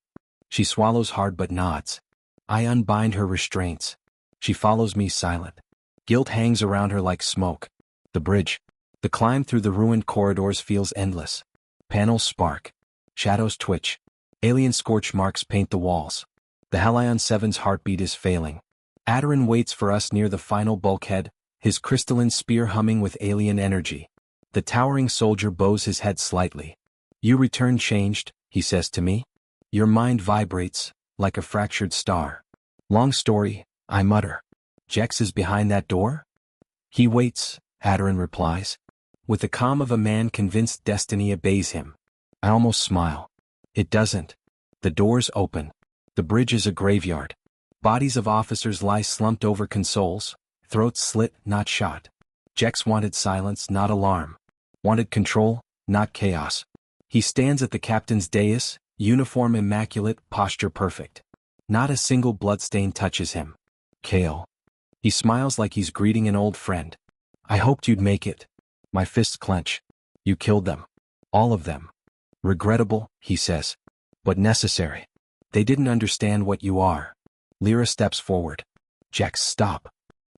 Speaker 1: She swallows hard but nods. I unbind her restraints. She follows me silent. Guilt hangs around her like smoke. The bridge. The climb through the ruined corridors feels endless. Panels spark. Shadows twitch. Alien scorch marks paint the walls. The Halion 7's heartbeat is failing. Adarin waits for us near the final bulkhead, his crystalline spear humming with alien energy. The towering soldier bows his head slightly. You return changed, he says to me. Your mind vibrates, like a fractured star. Long story, I mutter. Jex is behind that door? He waits, Adarin replies. With the calm of a man convinced destiny obeys him. I almost smile. It doesn't. The doors open. The bridge is a graveyard. Bodies of officers lie slumped over consoles, throats slit, not shot. Jex wanted silence, not alarm. Wanted control, not chaos. He stands at the captain's dais, uniform immaculate, posture perfect. Not a single bloodstain touches him. Kale. He smiles like he's greeting an old friend. I hoped you'd make it. My fists clench. You killed them. All of them. Regrettable, he says. But necessary. They didn't understand what you are. Lyra steps forward. Jex, stop.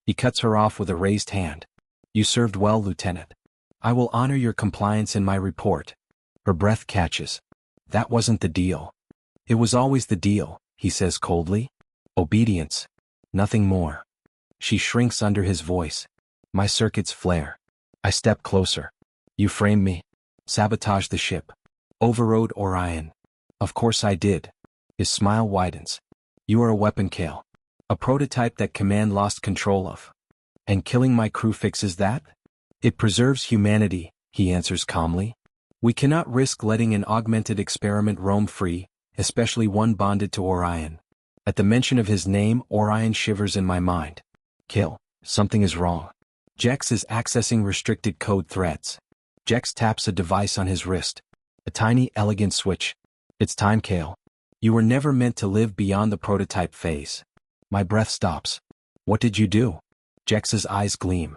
Speaker 1: He cuts her off with a raised hand. You served well, Lieutenant. I will honor your compliance in my report. Her breath catches. That wasn't the deal. It was always the deal, he says coldly. Obedience. Nothing more. She shrinks under his voice. My circuits flare. I step closer. You framed me. Sabotaged the ship. Overrode Orion. Of course I did. His smile widens. You are a weapon, Kale. A prototype that command lost control of. And killing my crew fixes that? It preserves humanity, he answers calmly. We cannot risk letting an augmented experiment roam free, especially one bonded to Orion. At the mention of his name, Orion shivers in my mind. Kale, something is wrong. Jex is accessing restricted code threads. Jex taps a device on his wrist. A tiny, elegant switch. It's time, Kale. You were never meant to live beyond the prototype phase. My breath stops. What did you do? Jex's eyes gleam.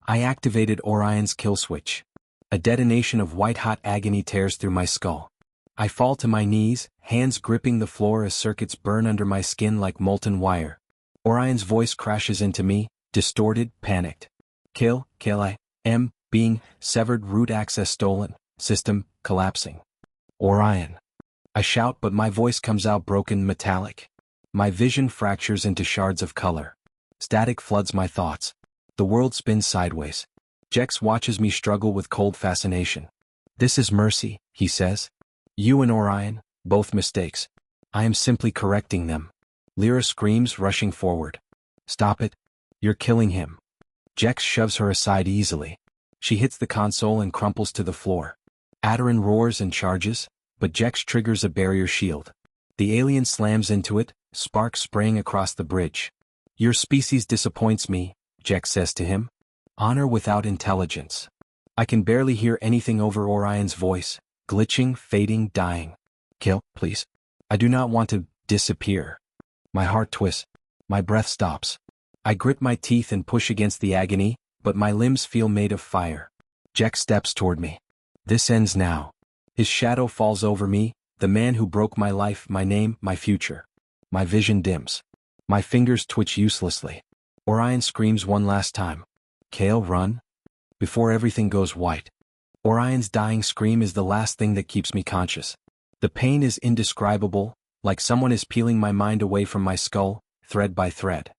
Speaker 1: I activated Orion's kill switch. A detonation of white-hot agony tears through my skull. I fall to my knees, hands gripping the floor as circuits burn under my skin like molten wire. Orion's voice crashes into me, distorted, panicked. Kale, I am being severed, root access stolen, system collapsing. Orion. I shout, but my voice comes out broken, metallic. My vision fractures into shards of color. Static floods my thoughts. The world spins sideways. Jex watches me struggle with cold fascination. This is mercy, he says. You and Orion, both mistakes. I am simply correcting them. Lyra screams, rushing forward. Stop it. You're killing him. Jex shoves her aside easily. She hits the console and crumples to the floor. Adarin roars and charges, but Jex triggers a barrier shield. The alien slams into it, sparks spraying across the bridge. Your species disappoints me, Jex says to him. Honor without intelligence. I can barely hear anything over Orion's voice, glitching, fading, dying. Kill, please. I do not want to disappear. My heart twists. My breath stops. I grit my teeth and push against the agony, but my limbs feel made of fire. Jex steps toward me. This ends now. His shadow falls over me, the man who broke my life, my name, my future. My vision dims. My fingers twitch uselessly. Orion screams one last time. Kale, run. Before everything goes white. Orion's dying scream is the last thing that keeps me conscious. The pain is indescribable, like someone is peeling my mind away from my skull, thread by thread.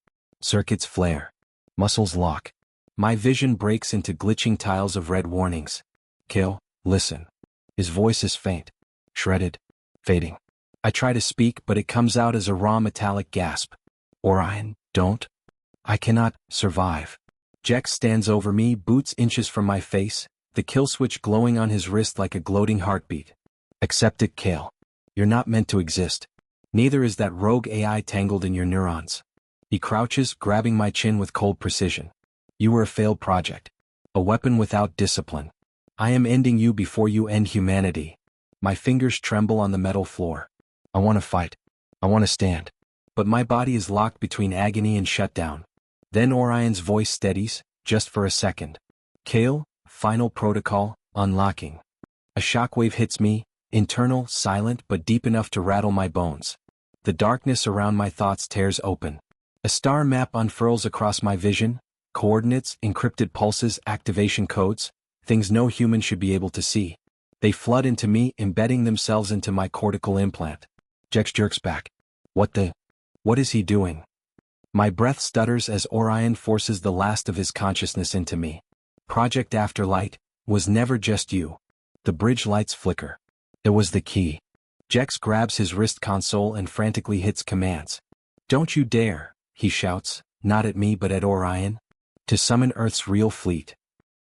Speaker 1: Circuits flare. Muscles lock. My vision breaks into glitching tiles of red warnings. Kill, listen. His voice is faint, shredded, fading. I try to speak, but it comes out as a raw metallic gasp. Orion, don't. I cannot survive. Jex stands over me, boots inches from my face, the kill switch glowing on his wrist like a gloating heartbeat. Accept it, Kale. You're not meant to exist. Neither is that rogue AI tangled in your neurons. He crouches, grabbing my chin with cold precision. You were a failed project. A weapon without discipline. I am ending you before you end humanity. My fingers tremble on the metal floor. I want to fight. I want to stand. But my body is locked between agony and shutdown. Then Orion's voice steadies, just for a second. Kale, final protocol, unlocking. A shockwave hits me, internal, silent, but deep enough to rattle my bones. The darkness around my thoughts tears open. A star map unfurls across my vision, coordinates, encrypted pulses, activation codes, things no human should be able to see. They flood into me, embedding themselves into my cortical implant. Jex jerks back. What is he doing? My breath stutters as Orion forces the last of his consciousness into me. Project Afterlight was never just you. The bridge lights flicker. It was the key. Jex grabs his wrist console and frantically hits commands. Don't you dare, he shouts, not at me but at Orion. To summon Earth's real fleet.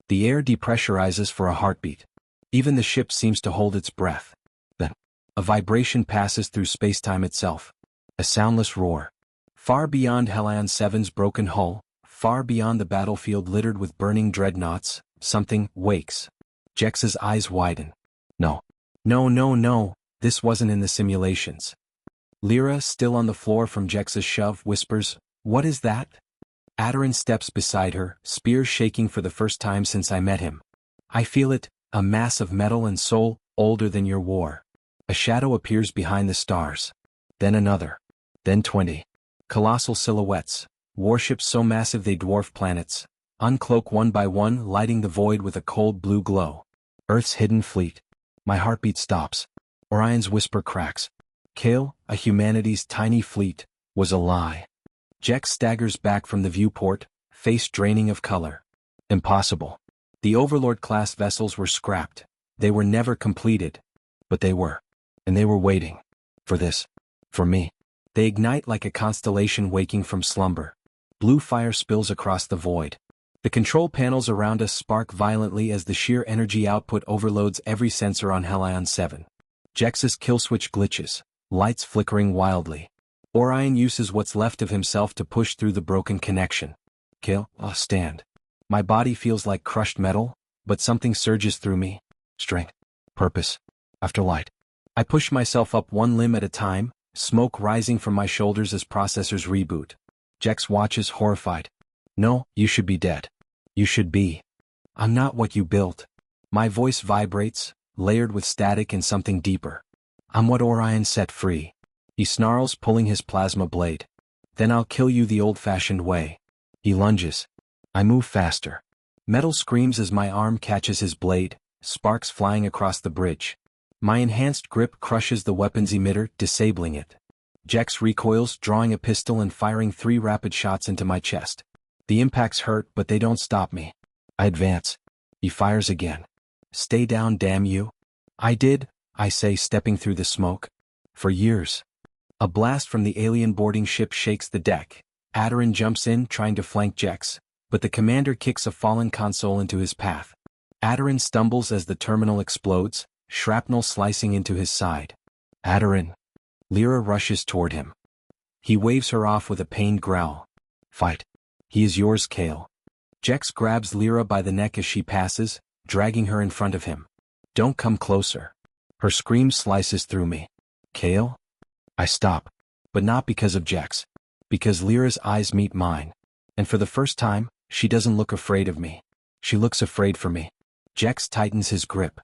Speaker 1: The air depressurizes for a heartbeat. Even the ship seems to hold its breath. Then, a vibration passes through spacetime itself. A soundless roar. Far beyond Helion 7's broken hull, far beyond the battlefield littered with burning dreadnoughts, something wakes. Jex's eyes widen. No. No, this wasn't in the simulations. Lyra, still on the floor from Jex's shove, whispers, "What is that?" Adarin steps beside her, spear shaking for the first time since I met him. I feel it, a mass of metal and soul, older than your war. A shadow appears behind the stars. Then another. Then 20. Colossal silhouettes, warships so massive they dwarf planets, uncloak one by one, lighting the void with a cold blue glow. Earth's hidden fleet. My heartbeat stops. Orion's whisper cracks. Kale, a humanity's tiny fleet, was a lie. Jex staggers back from the viewport, face draining of color. Impossible. The Overlord-class vessels were scrapped. They were never completed. But they were. And they were waiting. For this. For me. They ignite like a constellation waking from slumber. Blue fire spills across the void. The control panels around us spark violently as the sheer energy output overloads every sensor on Helion 7. Jex's kill switch glitches, lights flickering wildly. Orion uses what's left of himself to push through the broken connection. Kill, stand. My body feels like crushed metal, but something surges through me. Strength. Purpose. Afterlight. I push myself up one limb at a time, smoke rising from my shoulders as processors reboot. Jex watches horrified. No, you should be dead. You should be. I'm not what you built. My voice vibrates, layered with static and something deeper. I'm what Orion set free. He snarls, pulling his plasma blade. Then I'll kill you the old-fashioned way. He lunges. I move faster. Metal screams as my arm catches his blade, sparks flying across the bridge. My enhanced grip crushes the weapon's emitter, disabling it. Jex recoils, drawing a pistol and firing 3 rapid shots into my chest. The impacts hurt, but they don't stop me. I advance. He fires again. Stay down, damn you. I did, I say, stepping through the smoke. For years. A blast from the alien boarding ship shakes the deck. Adarin jumps in, trying to flank Jex, but the commander kicks a fallen console into his path. Adarin stumbles as the terminal explodes, shrapnel slicing into his side. Adarin. Lyra rushes toward him. He waves her off with a pained growl. Fight. He is yours, Kale. Jex grabs Lyra by the neck as she passes, dragging her in front of him. Don't come closer. Her scream slices through me. Kale? I stop. But not because of Jex. Because Lyra's eyes meet mine. And for the first time, she doesn't look afraid of me. She looks afraid for me. Jex tightens his grip.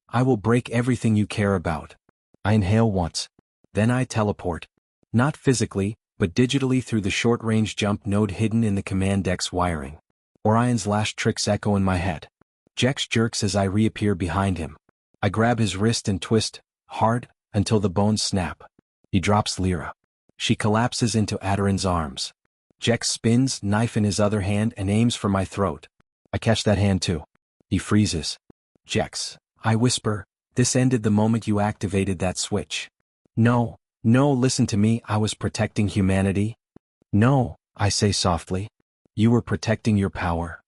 Speaker 1: I will break everything you care about. I inhale once. Then I teleport. Not physically, but digitally through the short-range jump node hidden in the command deck's wiring. Orion's last tricks echo in my head. Jex jerks as I reappear behind him. I grab his wrist and twist, hard, until the bones snap. He drops Lyra. She collapses into Adarin's arms. Jex spins, knife in his other hand, and aims for my throat. I catch that hand too. He freezes. Jex, I whisper, this ended the moment you activated that switch. No, listen to me, I was protecting humanity. No, I say softly. You were protecting your power.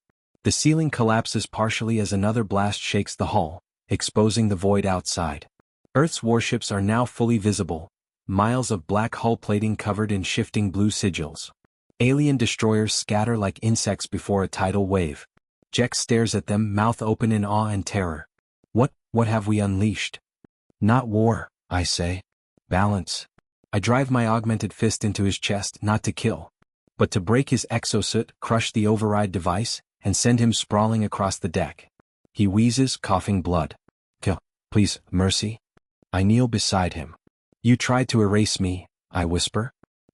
Speaker 1: The ceiling collapses partially as another blast shakes the hull, exposing the void outside. Earth's warships are now fully visible, miles of black hull plating covered in shifting blue sigils. Alien destroyers scatter like insects before a tidal wave. Jex stares at them, mouth open in awe and terror. What have we unleashed? Not war, I say. Balance. I drive my augmented fist into his chest, not to kill, but to break his exosuit, crush the override device, and send him sprawling across the deck. He wheezes, coughing blood. Kill, please, mercy. I kneel beside him. You tried to erase me, I whisper.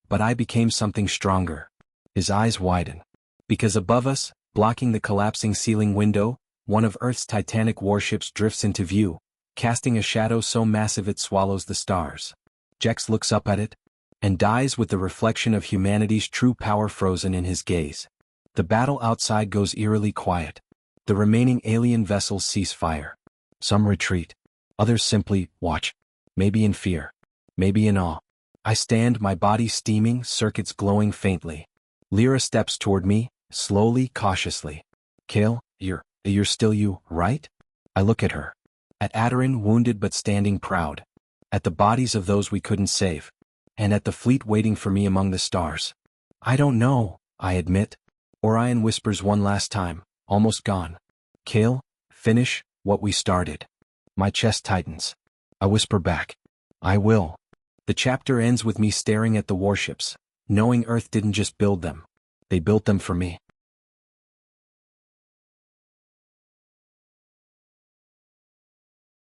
Speaker 1: But I became something stronger. His eyes widen. Because above us, blocking the collapsing ceiling window, one of Earth's titanic warships drifts into view, casting a shadow so massive it swallows the stars. Jex looks up at it, and dies with the reflection of humanity's true power frozen in his gaze. The battle outside goes eerily quiet. The remaining alien vessels cease fire. Some retreat. Others simply watch. Maybe in fear. Maybe in awe. I stand, my body steaming, circuits glowing faintly. Lyra steps toward me, slowly, cautiously. Kale, you're still you, right? I look at her. At Adarin, wounded but standing proud. At the bodies of those we couldn't save. And at the fleet waiting for me among the stars. I don't know, I admit. Orion whispers one last time, almost gone. Kale, finish what we started. My chest tightens. I whisper back. I will. The chapter ends with me staring at the warships, knowing Earth didn't just build them. They built them for me.